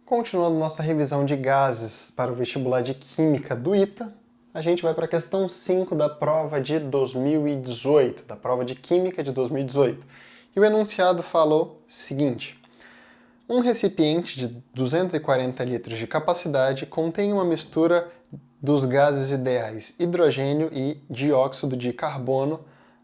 Continuando nossa revisão de gases para o vestibular de Química do ITA, a gente vai para a questão 5 da prova de 2018, da prova de Química de 2018. E o enunciado falou o seguinte: um recipiente de 240 litros de capacidade contém uma mistura dos gases ideais hidrogênio e dióxido de carbono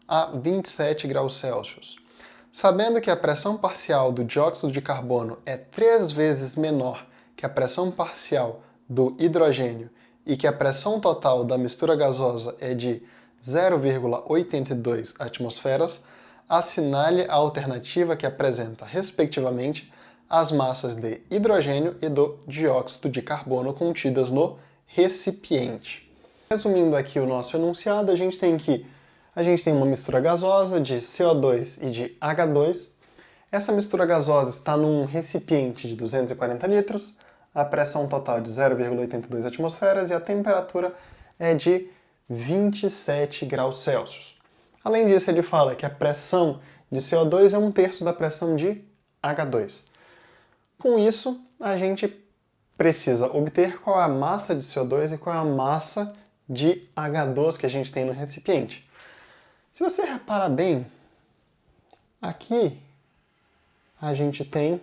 a 27 graus Celsius. Sabendo que a pressão parcial do dióxido de carbono é 3 vezes menor que a pressão parcial do hidrogênio e que a pressão total da mistura gasosa é de 0,82 atmosferas, assinale a alternativa que apresenta, respectivamente, as massas de hidrogênio e do dióxido de carbono contidas no recipiente. Resumindo aqui o nosso enunciado, a gente tem uma mistura gasosa de CO2 e de H2. Essa mistura gasosa está num recipiente de 240 litros, a pressão total é de 0,82 atmosferas e a temperatura é de 27 graus Celsius. Além disso, ele fala que a pressão de CO2 é 1/3 da pressão de H2. Com isso, a gente precisa obter qual é a massa de CO2 e qual é a massa de H2 que a gente tem no recipiente. Se você reparar bem, aqui a gente tem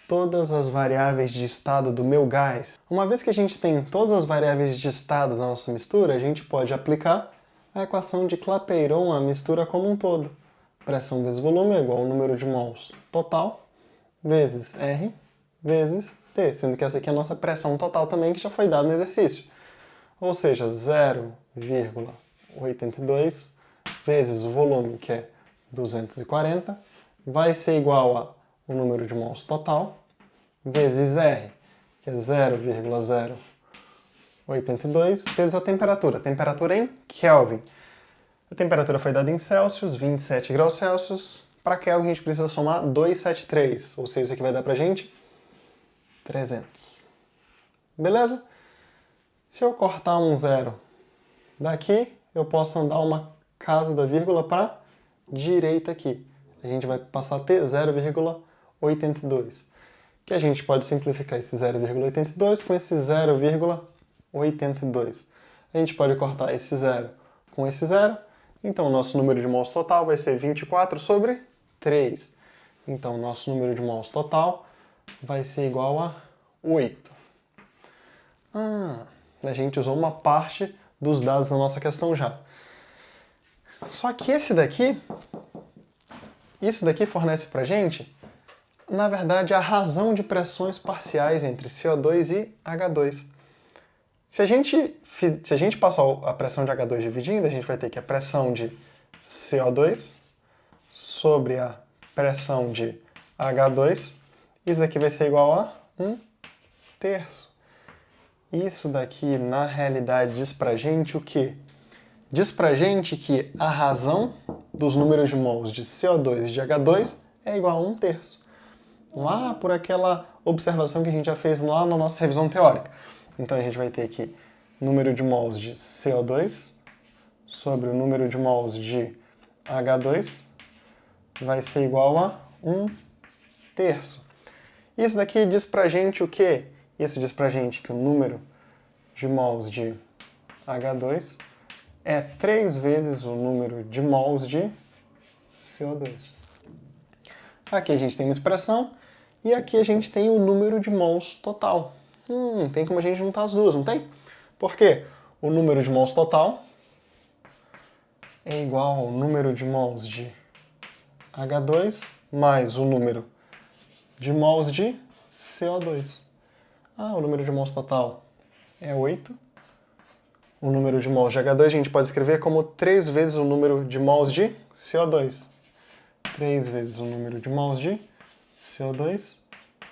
todas as variáveis de estado do meu gás. Uma vez que a gente tem todas as variáveis de estado da nossa mistura, a gente pode aplicar a equação de Clapeyron à mistura como um todo. Pressão vezes volume é igual ao número de mols total vezes R vezes T, sendo que essa aqui é a nossa pressão total também, que já foi dada no exercício. Ou seja, 0,82 vezes o volume, que é 240, vai ser igual ao número de mols total, vezes R, que é 0,082, vezes a temperatura em Kelvin. A temperatura foi dada em Celsius, 27 graus Celsius. Para Kelvin a gente precisa somar 273, ou seja, isso aqui vai dar pra gente 300. Beleza? Se eu cortar um zero daqui, eu posso andar uma casa da vírgula para a direita aqui. A gente vai passar a ter 0,82. Que a gente pode simplificar esse 0,82 com esse 0,82. A gente pode cortar esse zero com esse zero. Então, o nosso número de mols total vai ser 24 sobre 3. Então, o nosso número de mols total vai ser igual a 8. A gente usou uma parte dos dados da nossa questão já. Só que isso daqui fornece pra gente, na verdade, a razão de pressões parciais entre CO2 e H2. Se a gente passar a pressão de H2 dividindo, a gente vai ter que a pressão de CO2 sobre a pressão de H2, isso aqui vai ser igual a 1/3. Isso daqui, na realidade, diz pra gente o quê? Diz pra gente que a razão dos números de mols de CO2 e de H2 é igual a 1/3. Lá por aquela observação que a gente já fez lá na nossa revisão teórica. Então a gente vai ter que número de mols de CO2 sobre o número de mols de H2 vai ser igual a 1/3. Isso daqui diz pra gente o quê? Isso diz pra gente que o número de mols de H2 é 3 vezes o número de mols de CO2. Aqui a gente tem uma expressão e aqui a gente tem o número de mols total. Tem como a gente juntar as duas, não tem? Porque o número de mols total é igual ao número de mols de H2 mais o número de mols de CO2. O número de mols total é 8. O número de mols de H2 a gente pode escrever como 3 vezes o número de mols de CO2. 3 vezes o número de mols de CO2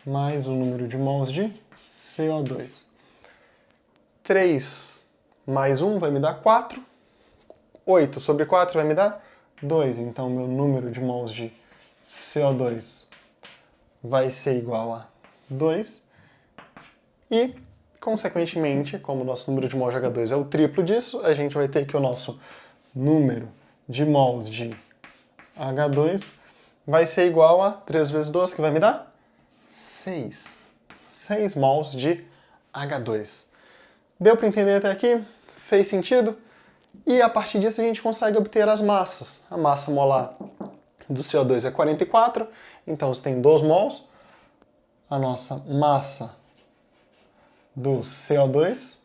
mais o número de mols de CO2. 3 mais 1 vai me dar 4. 8 sobre 4 vai me dar 2. Então, meu número de mols de CO2 vai ser igual a 2. E, consequentemente, como o nosso número de mols de H2 é o triplo disso, a gente vai ter que o nosso número de mols de H2 vai ser igual a 3 vezes 2, que vai me dar 6. 6 mols de H2. Deu para entender até aqui? Fez sentido? E a partir disso a gente consegue obter as massas. A massa molar do CO2 é 44, então você tem 2 mols. A nossa massa do CO2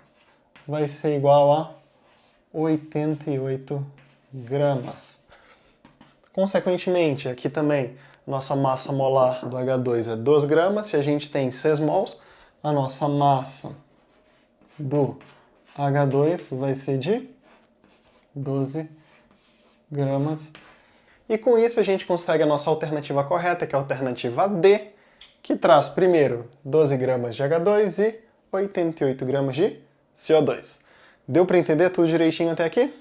vai ser igual a 88 gramas. Consequentemente, aqui também, nossa massa molar do H2 é 2 gramas. Se a gente tem 6 mols, a nossa massa do H2 vai ser de 12 gramas. E com isso a gente consegue a nossa alternativa correta, que é a alternativa D, que traz primeiro 12 gramas de H2 e 88 gramas de CO2. Deu para entender tudo direitinho até aqui?